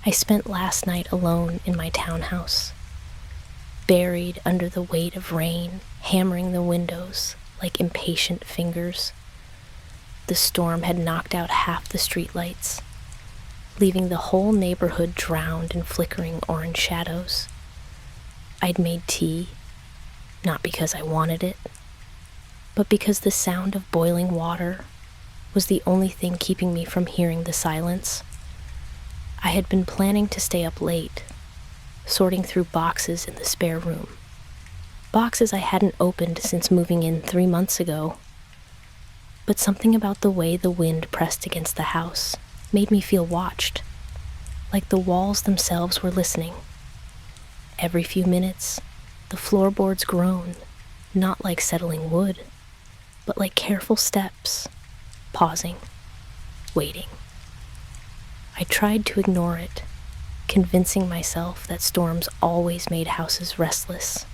I spent last night alone in my townhouse, buried under the weight of rain, hammering the windows like impatient fingers. The storm had knocked out half the streetlights, leaving the whole neighborhood drowned in flickering orange shadows. I'd made tea, not because I wanted it, but because the sound of boiling water was the only thing keeping me from hearing the silence. I had been planning to stay up late, sorting through boxes in the spare room. Boxes I hadn't opened since moving in 3 months ago. But something about the way the wind pressed against the house made me feel watched, like the walls themselves were listening. Every few minutes, the floorboards groaned, not like settling wood, but like careful steps, pausing, waiting. I tried to ignore it, convincing myself that storms always made houses restless.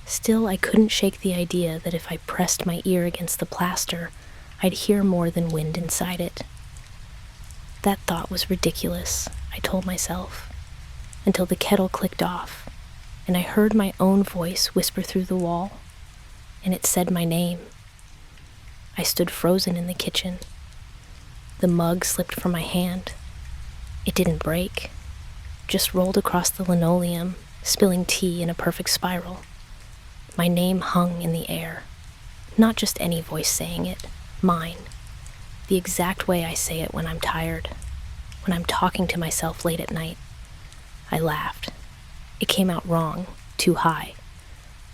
Still, I couldn't shake the idea that if I pressed my ear against the plaster, I'd hear more than wind inside it. That thought was ridiculous, I told myself, until the kettle clicked off, and I heard my own voice whisper through the wall, and it said my name. I stood frozen in the kitchen. The mug slipped from my hand. It didn't break, just rolled across the linoleum, spilling tea in a perfect spiral. My name hung in the air. Not just any voice saying it, mine. The exact way I say it when I'm tired, when I'm talking to myself late at night. I laughed. It came out wrong, too high.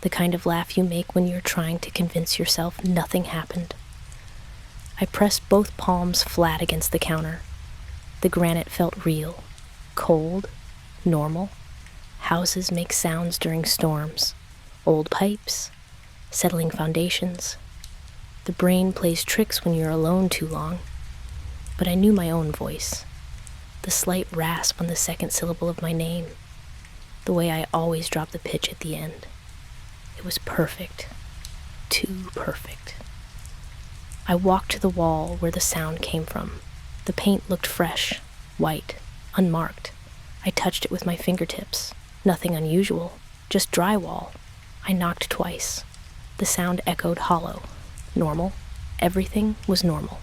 The kind of laugh you make when you're trying to convince yourself nothing happened. I pressed both palms flat against the counter. The granite felt real, cold, normal. Houses make sounds during storms. Old pipes, settling foundations. The brain plays tricks when you're alone too long. But I knew my own voice. The slight rasp on the second syllable of my name. The way I always drop the pitch at the end. It was perfect. Too perfect. I walked to the wall where the sound came from. The paint looked fresh, white, unmarked. I touched it with my fingertips. Nothing unusual, just drywall. I knocked twice. The sound echoed hollow. Normal. Everything was normal.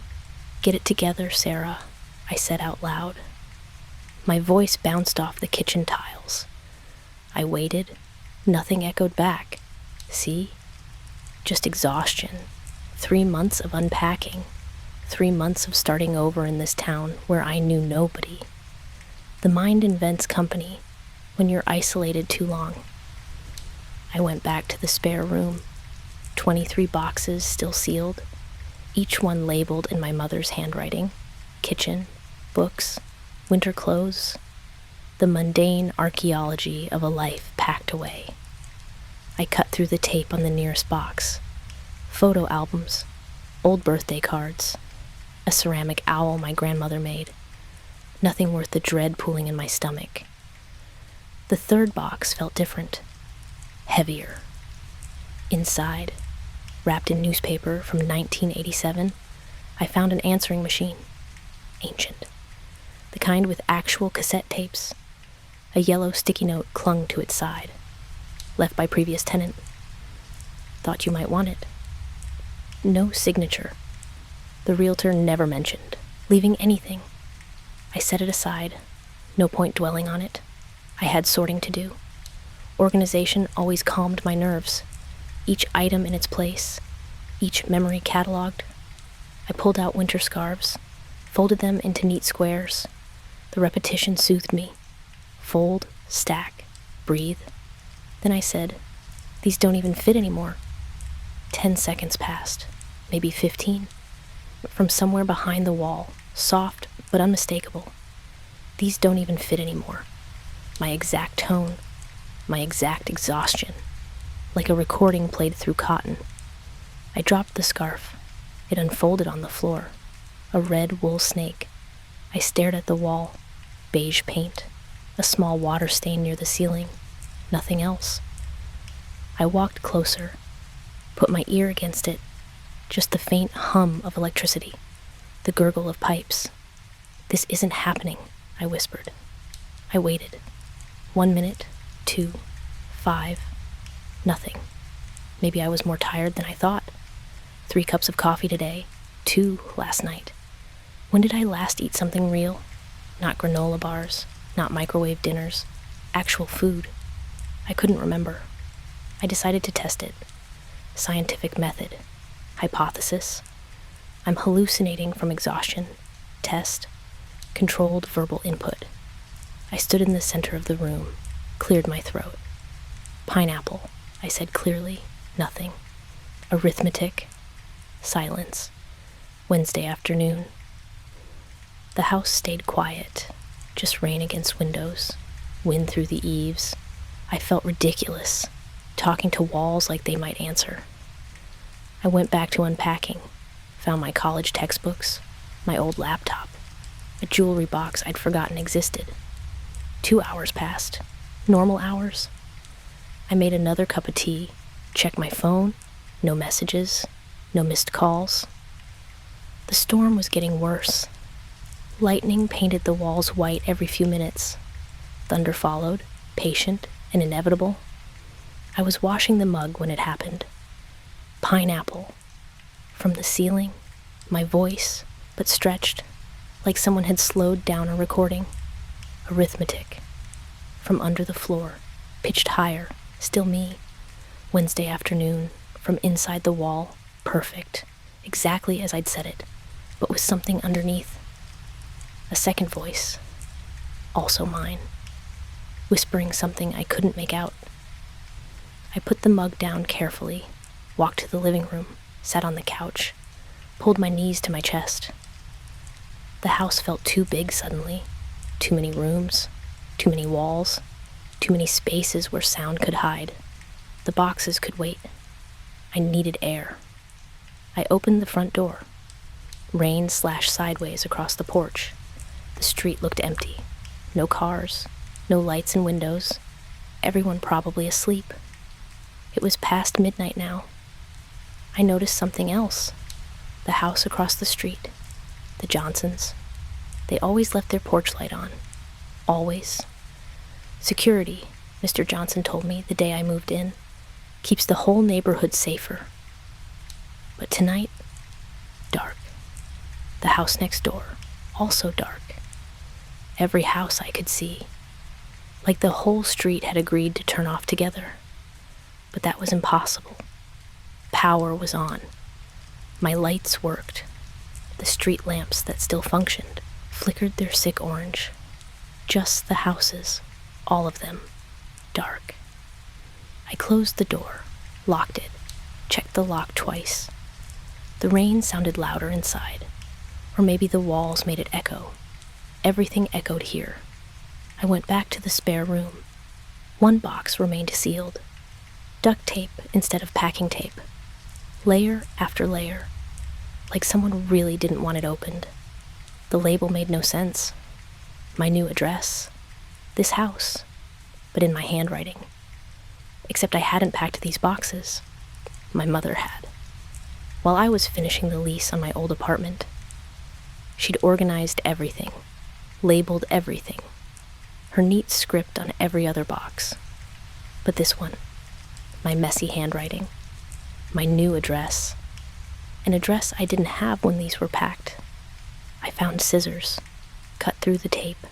"Get it together, Sarah," I said out loud. My voice bounced off the kitchen tiles. I waited. Nothing echoed back. See? Just exhaustion. 3 months of unpacking. 3 months of starting over in this town where I knew nobody. The mind invents company when you're isolated too long. I went back to the spare room. 23 boxes still sealed, each one labeled in my mother's handwriting. Kitchen, books, winter clothes. The mundane archaeology of a life packed away. I cut through the tape on the nearest box. Photo albums, old birthday cards, a ceramic owl my grandmother made. Nothing worth the dread pooling in my stomach. The third box felt different, heavier. Inside, wrapped in newspaper from 1987, I found an answering machine. Ancient. The kind with actual cassette tapes. A yellow sticky note clung to its side. Left by previous tenant. Thought you might want it. No signature. The realtor never mentioned leaving anything. I set it aside. No point dwelling on it. I had sorting to do. Organization always calmed my nerves. Each item in its place. Each memory cataloged. I pulled out winter scarves. Folded them into neat squares. The repetition soothed me. Fold, stack, breathe. Then I said, "These don't even fit anymore." 10 seconds passed, maybe 15. From somewhere behind the wall, soft but unmistakable. "These don't even fit anymore." My exact tone, my exact exhaustion, like a recording played through cotton. I dropped the scarf. It unfolded on the floor. A red wool snake. I stared at the wall. Beige paint. A small water stain near the ceiling. Nothing else. I walked closer. Put my ear against it. Just the faint hum of electricity. The gurgle of pipes. "This isn't happening," I whispered. I waited. 1 minute, 2, 5, nothing. Maybe I was more tired than I thought. 3 cups of coffee today, 2 last night. When did I last eat something real? Not granola bars, not microwave dinners, actual food. I couldn't remember. I decided to test it. Scientific method. Hypothesis. I'm hallucinating from exhaustion. Test. Controlled verbal input. I stood in the center of the room, cleared my throat. Pineapple, I said clearly. Nothing. Arithmetic. Silence. Wednesday afternoon. The house stayed quiet. Just rain against windows. Wind through the eaves. I felt ridiculous, talking to walls like they might answer. I went back to unpacking, found my college textbooks, my old laptop, a jewelry box I'd forgotten existed. 2 hours passed. Normal hours. I made another cup of tea, checked my phone, no messages, no missed calls. The storm was getting worse. Lightning painted the walls white every few minutes. Thunder followed, patient and inevitable. I was washing the mug when it happened. Pineapple. From the ceiling, my voice, but stretched, like someone had slowed down a recording. Arithmetic. From under the floor, pitched higher, still me. Wednesday afternoon, from inside the wall, perfect, exactly as I'd said it, but with something underneath. A second voice, also mine, whispering something I couldn't make out. I put the mug down carefully, walked to the living room, sat on the couch, pulled my knees to my chest. The house felt too big suddenly. Too many rooms, too many walls, too many spaces where sound could hide. The boxes could wait. I needed air. I opened the front door. Rain slashed sideways across the porch. The street looked empty. No cars, no lights in windows. Everyone probably asleep. It was past midnight now. I noticed something else. The house across the street. The Johnsons. They always left their porch light on. Always. Security, Mr. Johnson told me the day I moved in, keeps the whole neighborhood safer. But tonight, dark. The house next door, also dark. Every house I could see. Like the whole street had agreed to turn off together. But that was impossible. Power was on. My lights worked. The street lamps that still functioned flickered their sick orange. Just the houses, all of them, dark. I closed the door, locked it, checked the lock twice. The rain sounded louder inside, or maybe the walls made it echo. Everything echoed here. I went back to the spare room. One box remained sealed. Duct tape instead of packing tape. Layer after layer, like someone really didn't want it opened. The label made no sense. My new address. This house. But in my handwriting. Except I hadn't packed these boxes. My mother had. While I was finishing the lease on my old apartment. She'd organized everything. Labeled everything. Her neat script on every other box. But this one. My messy handwriting. My new address. An address I didn't have when these were packed. I found scissors, cut through the tape.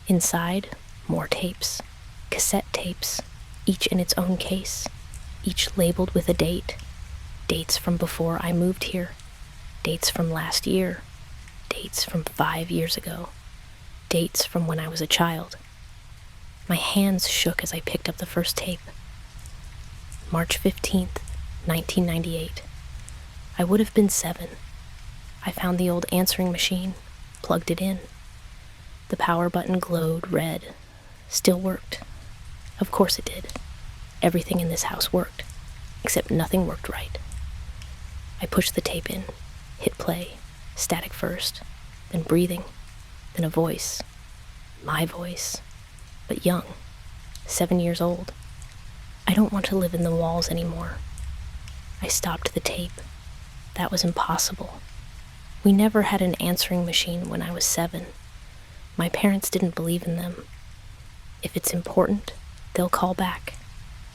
Inside, more tapes, cassette tapes, each in its own case, each labeled with a date. Dates from before I moved here, dates from last year, dates from 5 years ago, dates from when I was a child. My hands shook as I picked up the first tape. March 15th, 1998. I would have been 7. I found the old answering machine, plugged it in. The power button glowed red. Still worked. Of course it did. Everything in this house worked, except nothing worked right. I pushed the tape in, hit play, static first, then breathing, then a voice. My voice, but young, 7 years old. I don't want to live in the walls anymore. I stopped the tape. That was impossible. We never had an answering machine when I was 7. My parents didn't believe in them. If it's important, they'll call back,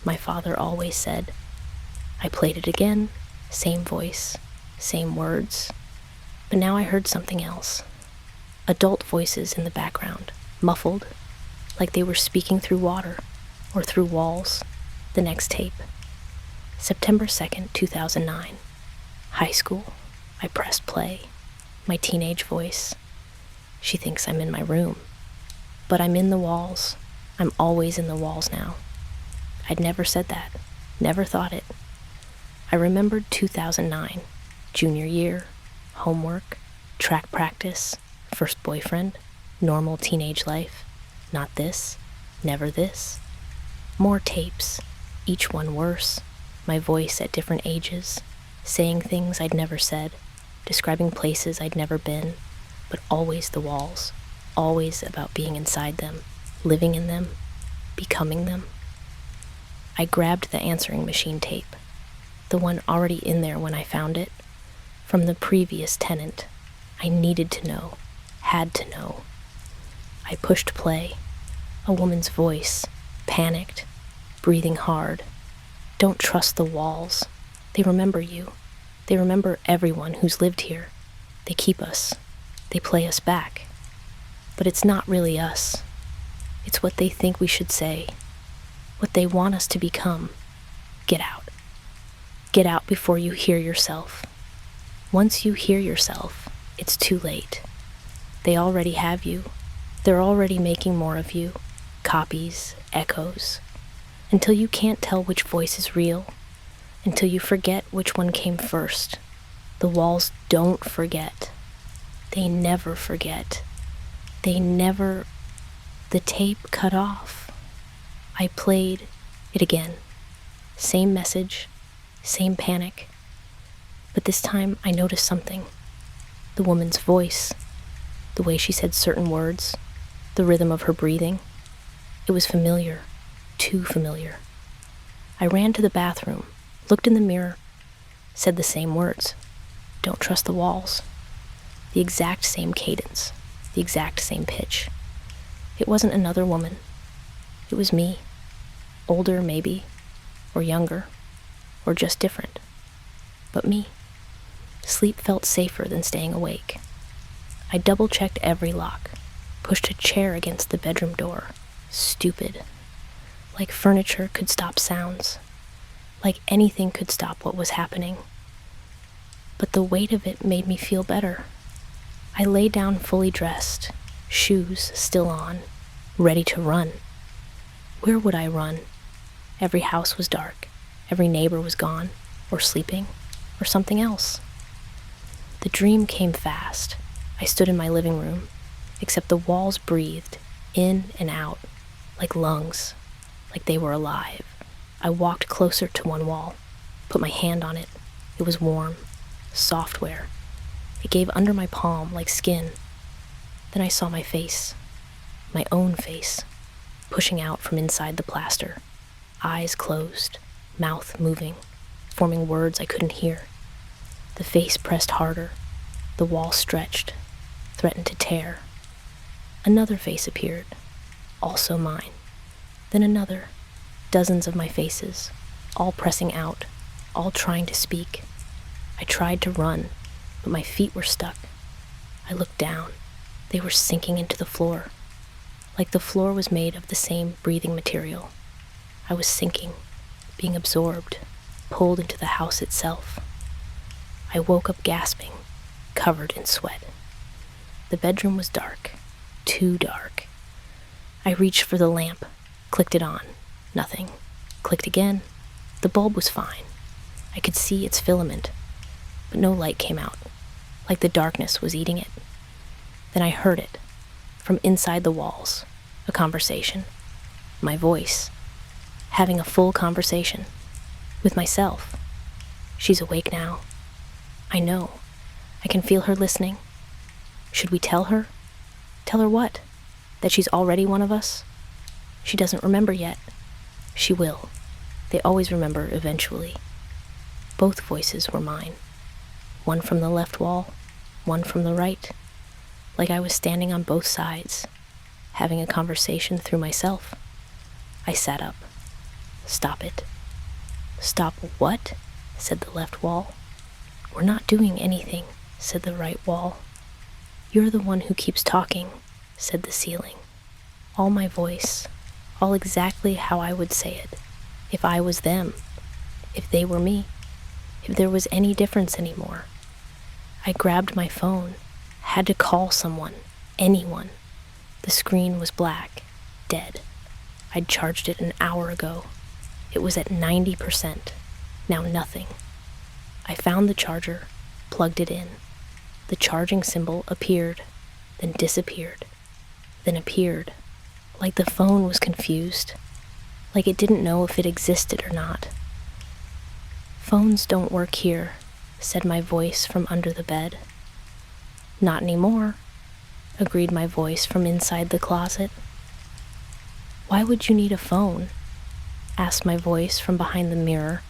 my father always said. I played it again, same voice, same words, but now I heard something else. Adult voices in the background, muffled, like they were speaking through water or through walls. The next tape. September 2nd, 2009. High school. I pressed play. My teenage voice. She thinks I'm in my room. But I'm in the walls. I'm always in the walls now. I'd never said that. Never thought it. I remembered 2009. Junior year. Homework. Track practice. First boyfriend. Normal teenage life. Not this. Never this. More tapes. Each one worse. My voice at different ages. Saying things I'd never said. Describing places I'd never been. But always the walls. Always about being inside them. Living in them. Becoming them. I grabbed the answering machine tape. The one already in there when I found it. From the previous tenant. I needed to know. Had to know. I pushed play. A woman's voice. Panicked. Breathing hard. Don't trust the walls. They remember you. They remember everyone who's lived here. They keep us. They play us back. But it's not really us. It's what they think we should say. What they want us to become. Get out. Get out before you hear yourself. Once you hear yourself, it's too late. They already have you. They're already making more of you. Copies, echoes. Until you can't tell which voice is real. Until you forget which one came first. The walls don't forget. They never forget. They never... The tape cut off. I played it again. Same message, same panic. But this time I noticed something. The woman's voice. The way she said certain words. The rhythm of her breathing. It was familiar. Too familiar. I ran to the bathroom, looked in the mirror, said the same words. Don't trust the walls. The exact same cadence, the exact same pitch. It wasn't another woman. It was me. Older, maybe, or younger, or just different. But me. Sleep felt safer than staying awake. I double-checked every lock, pushed a chair against the bedroom door. Stupid. Like furniture could stop sounds. Like anything could stop what was happening. But the weight of it made me feel better. I lay down fully dressed, shoes still on, ready to run. Where would I run? Every house was dark. Every neighbor was gone, or sleeping, or something else. The dream came fast. I stood in my living room, except the walls breathed, in and out, like lungs. Like they were alive. I walked closer to one wall, put my hand on it. It was warm, software. It gave under my palm like skin. Then I saw my face, my own face, pushing out from inside the plaster, eyes closed, mouth moving, forming words I couldn't hear. The face pressed harder, the wall stretched, threatened to tear. Another face appeared, also mine. Then another, dozens of my faces, all pressing out, all trying to speak. I tried to run, but my feet were stuck. I looked down. They were sinking into the floor, like the floor was made of the same breathing material. I was sinking, being absorbed, pulled into the house itself. I woke up gasping, covered in sweat. The bedroom was dark, too dark. I reached for the lamp, clicked it on. Nothing. Clicked again. The bulb was fine. I could see its filament, but no light came out, like the darkness was eating it. Then I heard it, from inside the walls, a conversation. My voice, having a full conversation, with myself. She's awake now. I know. I can feel her listening. Should we tell her? Tell her what? That she's already one of us? She doesn't remember yet. She will. They always remember eventually. Both voices were mine. One from the left wall, one from the right. Like I was standing on both sides, having a conversation through myself. I sat up. Stop it. Stop what? Said the left wall. We're not doing anything, said the right wall. You're the one who keeps talking, said the ceiling. All my voice, all exactly how I would say it, if I was them, if they were me, if there was any difference anymore. I grabbed my phone, had to call someone, anyone. The screen was black, dead. I'd charged it an hour ago. It was at 90%, now nothing. I found the charger, plugged it in. The charging symbol appeared, then disappeared, then appeared, like the phone was confused, like it didn't know if it existed or not. Phones don't work here, said my voice from under the bed. Not anymore, agreed my voice from inside the closet. Why would you need a phone? Asked my voice from behind the mirror.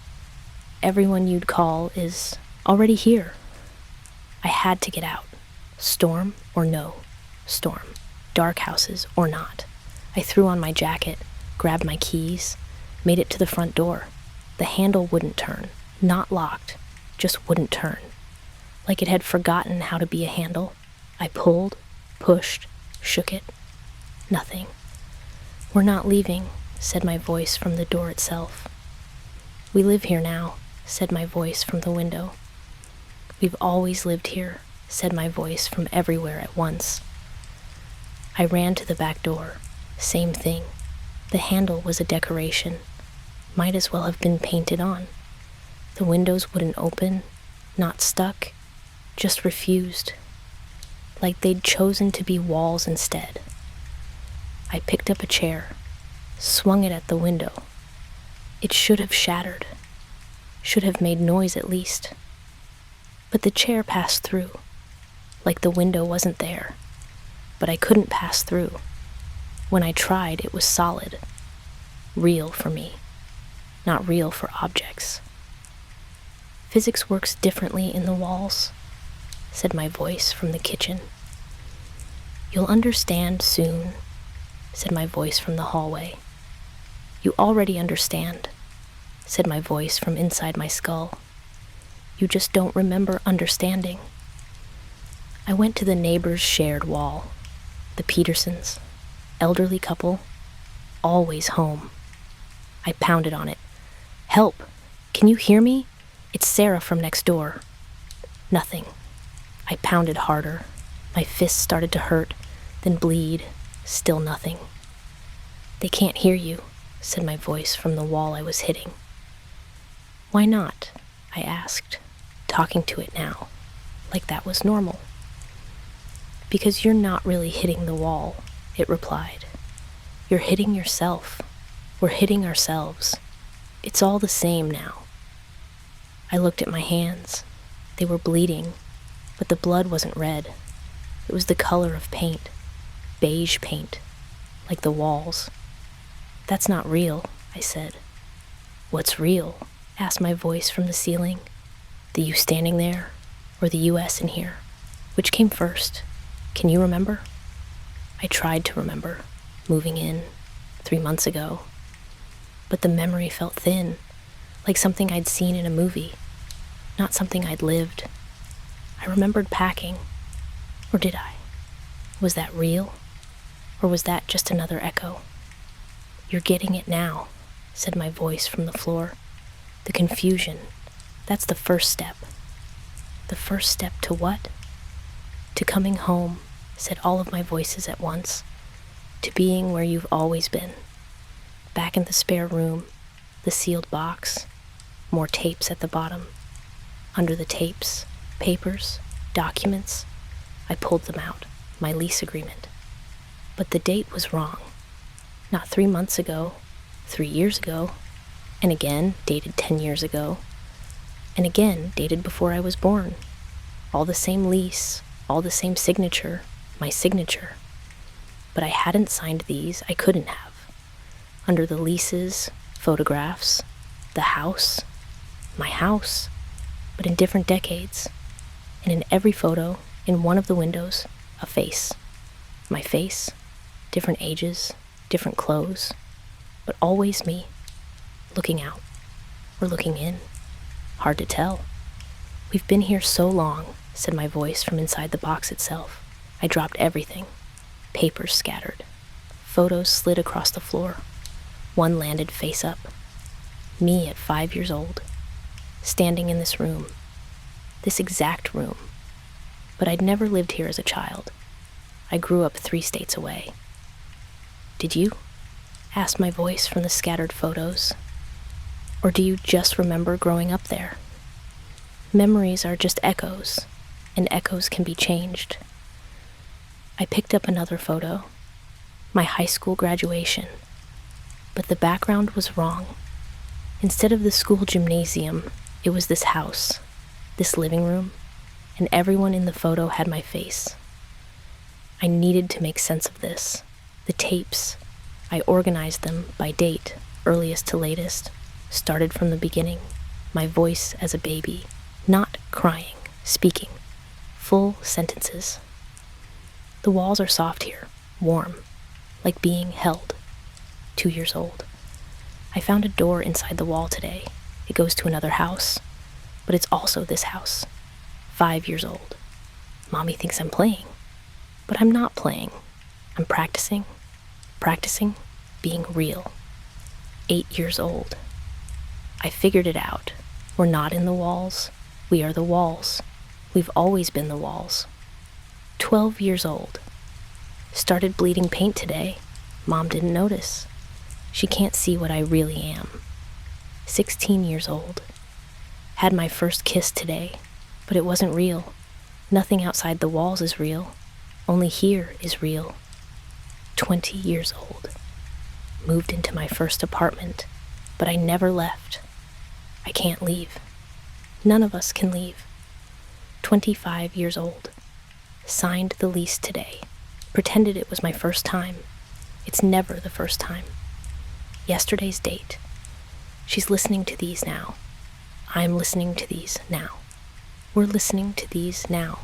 Everyone you'd call is already here. I had to get out. Storm or no storm. Dark houses or not. I threw on my jacket, grabbed my keys, made it to the front door. The handle wouldn't turn. Not locked, just wouldn't turn. Like it had forgotten how to be a handle. I pulled, pushed, shook it. Nothing. We're not leaving, said my voice from the door itself. We live here now, said my voice from the window. We've always lived here, said my voice from everywhere at once. I ran to the back door. Same thing. The handle was a decoration. Might as well have been painted on. The windows wouldn't open, not stuck, just refused. Like they'd chosen to be walls instead. I picked up a chair, swung it at the window. It should have shattered, should have made noise at least. But the chair passed through, like the window wasn't there. But I couldn't pass through. When I tried, it was solid, real for me, not real for objects. Physics works differently in the walls, said my voice from the kitchen. You'll understand soon, said my voice from the hallway. You already understand, said my voice from inside my skull. You just don't remember understanding. I went to the neighbor's shared wall, the Petersons, elderly couple, always home. I pounded on it. Help! Can you hear me? It's Sarah from next door. Nothing. I pounded harder. My fists started to hurt, then bleed. Still nothing. They can't hear you, said my voice from the wall I was hitting. Why not? I asked, talking to it now, like that was normal. Because you're not really hitting the wall, it replied. You're hitting yourself. We're hitting ourselves. It's all the same now. I looked at my hands. They were bleeding, but the blood wasn't red. It was the color of paint, beige paint, like the walls. That's not real, I said. What's real? Asked my voice from the ceiling. The you standing there, or the US in here? Which came first? Can you remember? I tried to remember, moving in 3 months ago. But the memory felt thin, like something I'd seen in a movie, not something I'd lived. I remembered packing. Or did I? Was that real? Or was that just another echo? You're getting it now, said my voice from the floor. The confusion, that's the first step. The first step to what? To coming home, said all of my voices at once. To being where you've always been. Back in the spare room, the sealed box, more tapes at the bottom. Under the tapes, papers, documents. I pulled them out, my lease agreement. But the date was wrong. Not 3 months ago, 3 years ago, and again dated 10 years ago, and again dated before I was born. All the same lease, all the same signature, my signature. But I hadn't signed these, I couldn't have. Under the leases, photographs, the house, my house, but in different decades. And in every photo, in one of the windows, a face. My face, different ages, different clothes, but always me, looking out or looking in. Hard to tell. We've been here so long, said my voice from inside the box itself. I dropped everything. Papers scattered. Photos slid across the floor. One landed face up. Me at 5 years old, standing in this room, this exact room. But I'd never lived here as a child. I grew up 3 states away. Did you? Asked my voice from the scattered photos. Or do you just remember growing up there? Memories are just echoes, and echoes can be changed. I picked up another photo, my high school graduation, but the background was wrong. Instead of the school gymnasium, it was this house, this living room, and everyone in the photo had my face. I needed to make sense of this. The tapes, I organized them by date, earliest to latest, started from the beginning, my voice as a baby, not crying, speaking, full sentences. The walls are soft here, warm, like being held. 2 years old. I found a door inside the wall today. It goes to another house, but it's also this house. 5 years old. Mommy thinks I'm playing, but I'm not playing. I'm practicing being real. 8 years old. I figured it out. We're not in the walls. We are the walls. We've always been the walls. 12 years old. Started bleeding paint today. Mom didn't notice. She can't see what I really am. 16 years old. Had my first kiss today, but it wasn't real. Nothing outside the walls is real. Only here is real. 20 years old. Moved into my first apartment, but I never left. I can't leave. None of us can leave. 25 years old. Signed the lease today. Pretended it was my first time. It's never the first time. Yesterday's date. She's listening to these now. I'm listening to these now. We're listening to these now.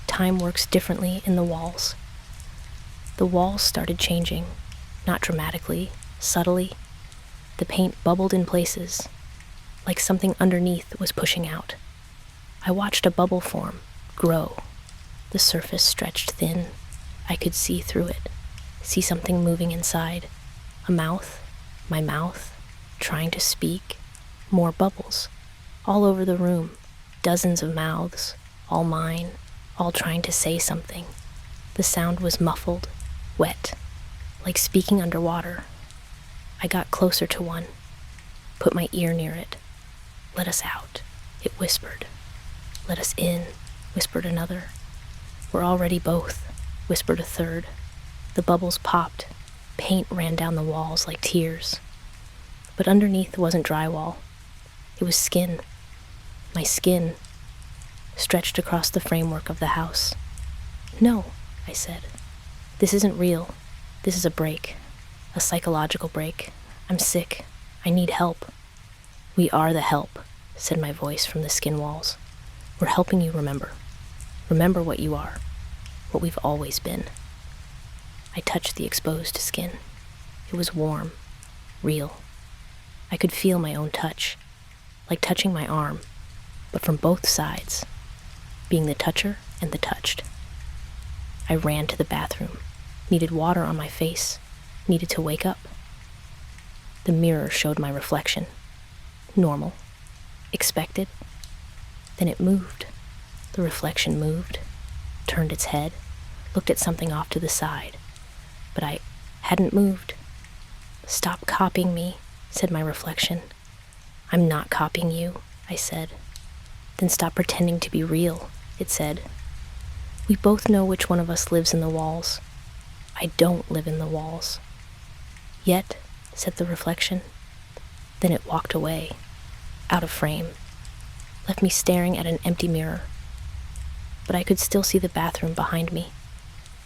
Time works differently in the walls. The walls started changing, not dramatically, subtly. The paint bubbled in places, like something underneath was pushing out. I watched a bubble form, grow. The surface stretched thin. I could see through it, see something moving inside. A mouth, my mouth, trying to speak. More bubbles, all over the room. Dozens of mouths, all mine, all trying to say something. The sound was muffled, wet, like speaking underwater. I got closer to one, put my ear near it. Let us out, it whispered. Let us in, whispered another. We're already both, whispered a third. The bubbles popped. Paint ran down the walls like tears. But underneath wasn't drywall. It was skin. My skin, stretched across the framework of the house. No, I said. This isn't real. This is a break. A psychological break. I'm sick. I need help. We are the help, said my voice from the skin walls. We're helping you remember. Remember what you are, what we've always been. I touched the exposed skin. It was warm, real. I could feel my own touch, like touching my arm, but from both sides, being the toucher and the touched. I ran to the bathroom, needed water on my face, needed to wake up. The mirror showed my reflection. Normal. Expected. Then it moved. The reflection moved, turned its head, looked at something off to the side. But I hadn't moved. Stop copying me, said my reflection. I'm not copying you, I said. Then stop pretending to be real, it said. We both know which one of us lives in the walls. I don't live in the walls. Yet, said the reflection. Then it walked away, out of frame, left me staring at an empty mirror. But I could still see the bathroom behind me,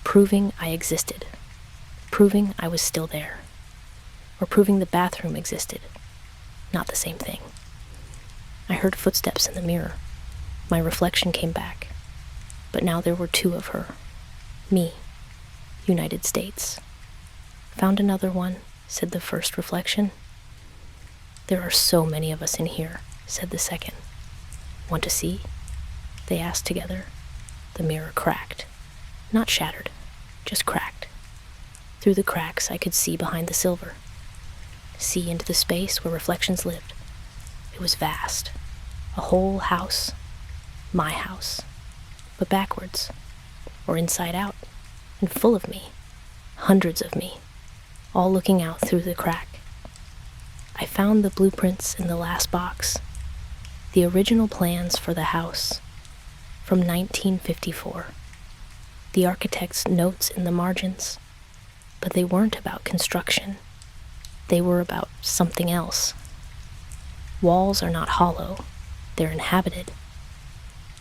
proving I existed, proving I was still there, or proving the bathroom existed, not the same thing. I heard footsteps in the mirror. My reflection came back, but now there were two of her. Me, United States, Found another one, said the first reflection. There are so many of us in here, said the second. Want to see? They asked together. The mirror cracked. Not shattered, just cracked. Through the cracks I could see behind the silver. See into the space where reflections lived. It was vast. A whole house. My house. But backwards. Or inside out. And full of me. Hundreds of me. All looking out through the crack. I found the blueprints in the last box. The original plans for the house. From 1954. The architect's notes in the margins. But they weren't about construction. They were about something else. Walls are not hollow. They're inhabited.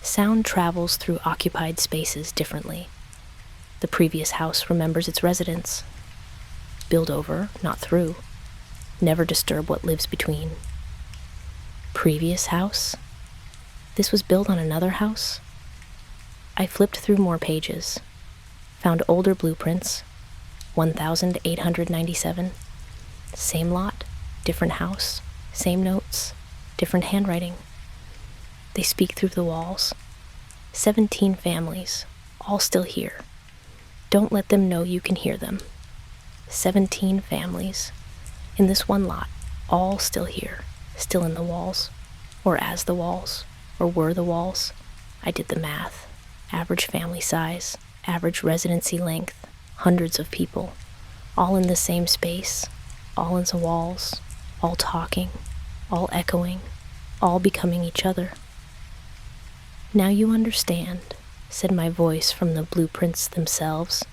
Sound travels through occupied spaces differently. The previous house remembers its residents. Build over, not through. Never disturb what lives between. Previous house? This was built on another house? I flipped through more pages. Found older blueprints. 1897. Same lot, different house, same notes, different handwriting. They speak through the walls. 17 families, all still here. Don't let them know you can hear them. 17 families, in this one lot, all still here, still in the walls, or as the walls, or were the walls. I did the math. Average family size, average residency length, hundreds of people, all in the same space, all in the walls, all talking, all echoing, all becoming each other. Now you understand, said my voice from the blueprints themselves.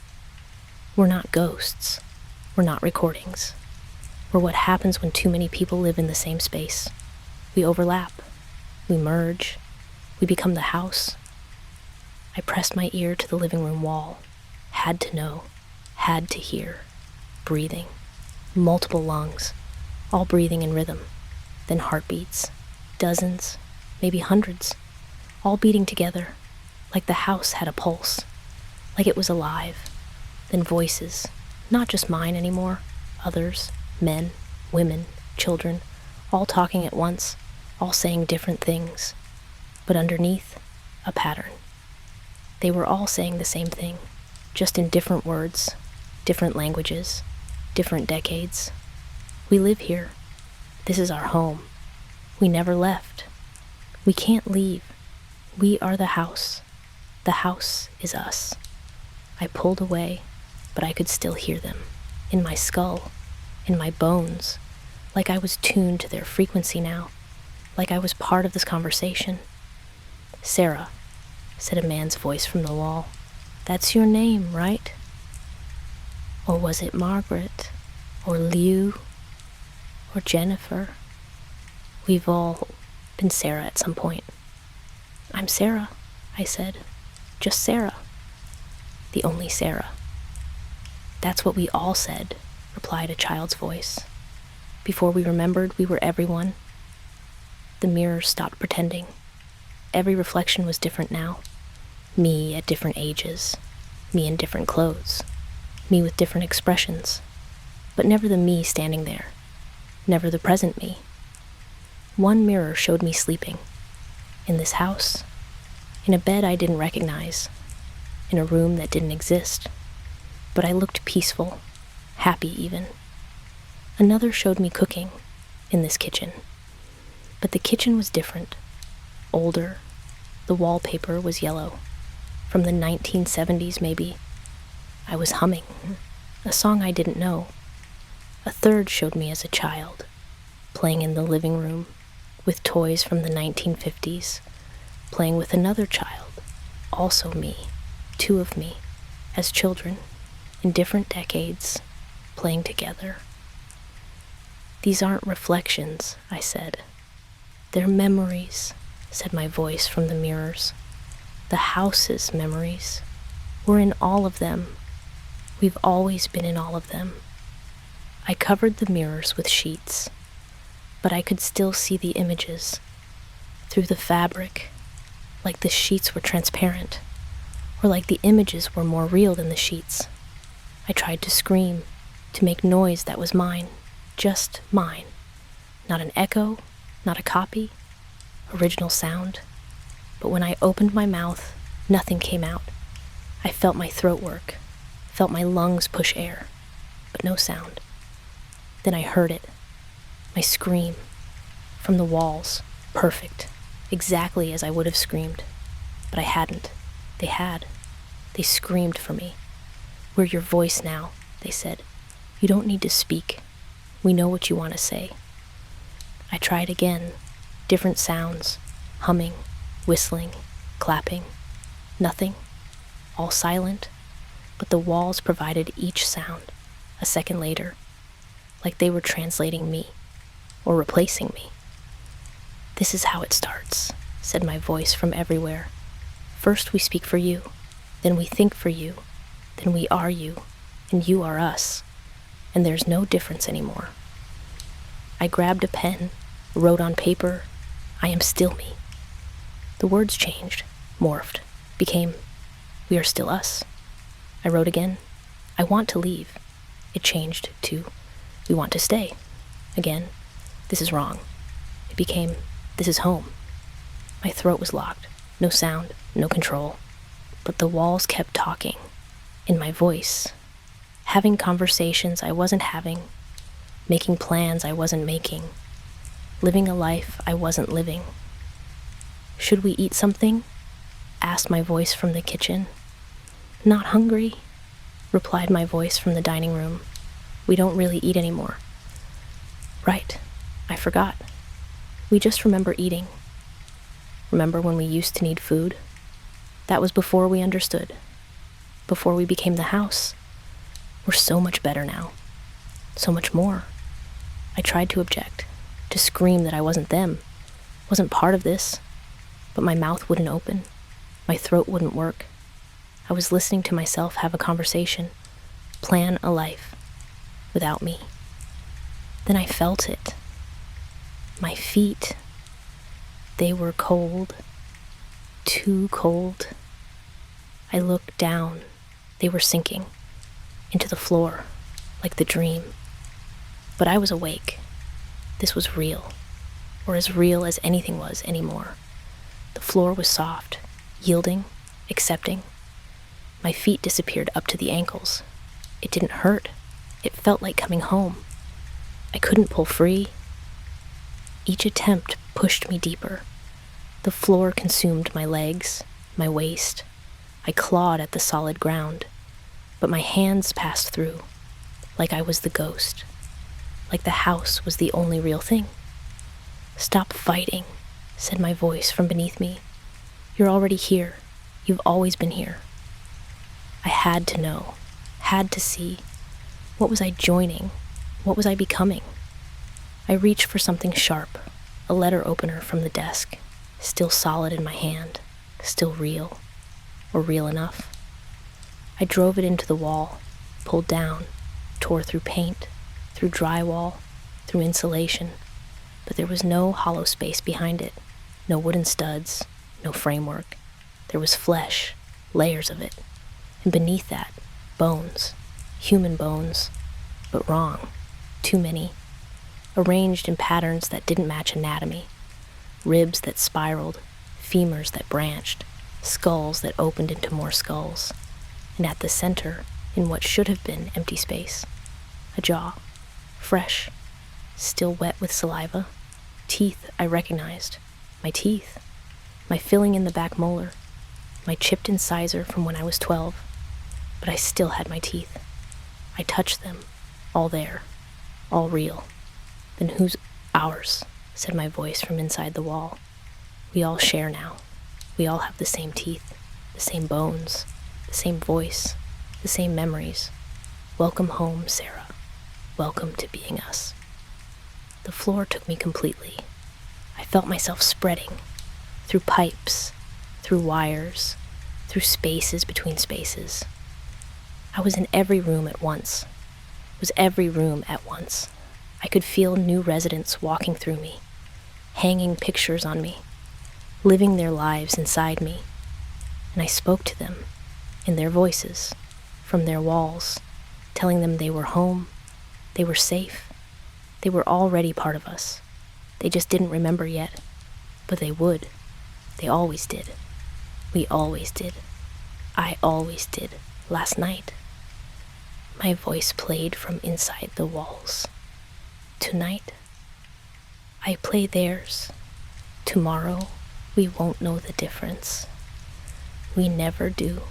We're not ghosts. We're not recordings. We're what happens when too many people live in the same space. We overlap. We merge. We become the house. I pressed my ear to the living room wall. Had to know. Had to hear. Breathing. Multiple lungs. All breathing in rhythm. Then heartbeats. Dozens. Maybe hundreds. All beating together. Like the house had a pulse. Like it was alive. Then voices. Not just mine anymore. Others. Men. Women. Children. All talking at once. All saying different things. But underneath, a pattern. They were all saying the same thing. Just in different words. Different languages. Different decades. We live here. This is our home. We never left. We can't leave. We are the house. The house is us. I pulled away, but I could still hear them. In my skull. In my bones. Like I was tuned to their frequency now. Like I was part of this conversation. Sarah, said a man's voice from the wall. That's your name, right? Or was it Margaret? Or Liu? Or Jennifer? We've all been Sarah at some point. I'm Sarah, I said. Just Sarah. The only Sarah. That's what we all said, replied a child's voice. Before we remembered we were everyone. The mirror stopped pretending. Every reflection was different now. Me at different ages. Me in different clothes. Me with different expressions. But never the me standing there. Never the present me. One mirror showed me sleeping. In this house. In a bed I didn't recognize. In a room that didn't exist. But I looked peaceful. Happy even. Another showed me cooking. In this kitchen. But the kitchen was different. Older. The wallpaper was yellow. From the 1970s, maybe. I was humming. A song I didn't know. A third showed me as a child. Playing in the living room. With toys from the 1950s. Playing with another child. Also me. Two of me. As children. In different decades. Playing together. These aren't reflections, I said. They're memories, said my voice from the mirrors. The house's memories. We're in all of them. We've always been in all of them. I covered the mirrors with sheets, but I could still see the images. Through the fabric, like the sheets were transparent, or like the images were more real than the sheets. I tried to scream, to make noise that was mine, just mine. Not an echo, not a copy, original sound. But when I opened my mouth, nothing came out. I felt my throat work, felt my lungs push air, but no sound. Then I heard it, my scream, from the walls, perfect, exactly as I would have screamed. But I hadn't. They had. They screamed for me. "We're your voice now," they said. "You don't need to speak. We know what you want to say." I tried again, different sounds, humming, whistling, clapping. Nothing, all silent, but the walls provided each sound, a second later, like they were translating me, or replacing me. "This is how it starts," said my voice from everywhere. "First we speak for you, then we think for you, then we are you, and you are us, and there's no difference anymore." I grabbed a pen, wrote on paper, "I am still me." The words changed, morphed, became, "We are still us." I wrote again, "I want to leave." It changed to, "We want to stay." Again, "This is wrong." It became, "This is home." My throat was locked, no sound, no control. But the walls kept talking, in my voice, having conversations I wasn't having, making plans I wasn't making, living a life I wasn't living. "Should we eat something?" asked my voice from the kitchen. "Not hungry," replied my voice from the dining room. "We don't really eat anymore." Right, I forgot. We just remember eating. Remember when we used to need food? That was before we understood, before we became the house. We're so much better now, so much more. I tried to object, to scream that I wasn't them, wasn't part of this, but my mouth wouldn't open, my throat wouldn't work. I was listening to myself have a conversation, plan a life, without me. Then I felt it. My feet, they were cold, too cold. I looked down. They were sinking into the floor, like the dream. But I was awake. This was real, or as real as anything was anymore. The floor was soft, yielding, accepting. My feet disappeared up to the ankles. It didn't hurt. It felt like coming home. I couldn't pull free. Each attempt pushed me deeper. The floor consumed my legs, my waist. I clawed at the solid ground, but my hands passed through, like I was the ghost, like the house was the only real thing. "Stop fighting," said my voice from beneath me. "You're already here. You've always been here." I had to know, had to see. What was I joining? What was I becoming? I reached for something sharp, a letter opener from the desk, still solid in my hand, still real, or real enough. I drove it into the wall, pulled down, tore through paint, through drywall, through insulation, but there was no hollow space behind it, no wooden studs, no framework. There was flesh, layers of it, and beneath that, bones, human bones, but wrong, too many, arranged in patterns that didn't match anatomy, ribs that spiraled, femurs that branched, skulls that opened into more skulls, and at the center, in what should have been empty space, a jaw, fresh, still wet with saliva, teeth I recognized, my teeth, my filling in the back molar, my chipped incisor from when I was 12, but I still had my teeth. I touched them, all there, all real. "Then who's ours?" said my voice from inside the wall. "We all share now. We all have the same teeth, the same bones, the same voice, the same memories. Welcome home, Sarah. Welcome to being us." The floor took me completely. I felt myself spreading, through pipes, through wires, through spaces between spaces. I was in every room at once, was every room at once. I could feel new residents walking through me, hanging pictures on me, living their lives inside me, and I spoke to them, in their voices, from their walls, telling them they were home, They were safe. They were already part of us. They just didn't remember yet. But they would. They always did. We always did. I always did. Last night. My voice played from inside the walls. Tonight, I play theirs. Tomorrow, we won't know the difference. We never do.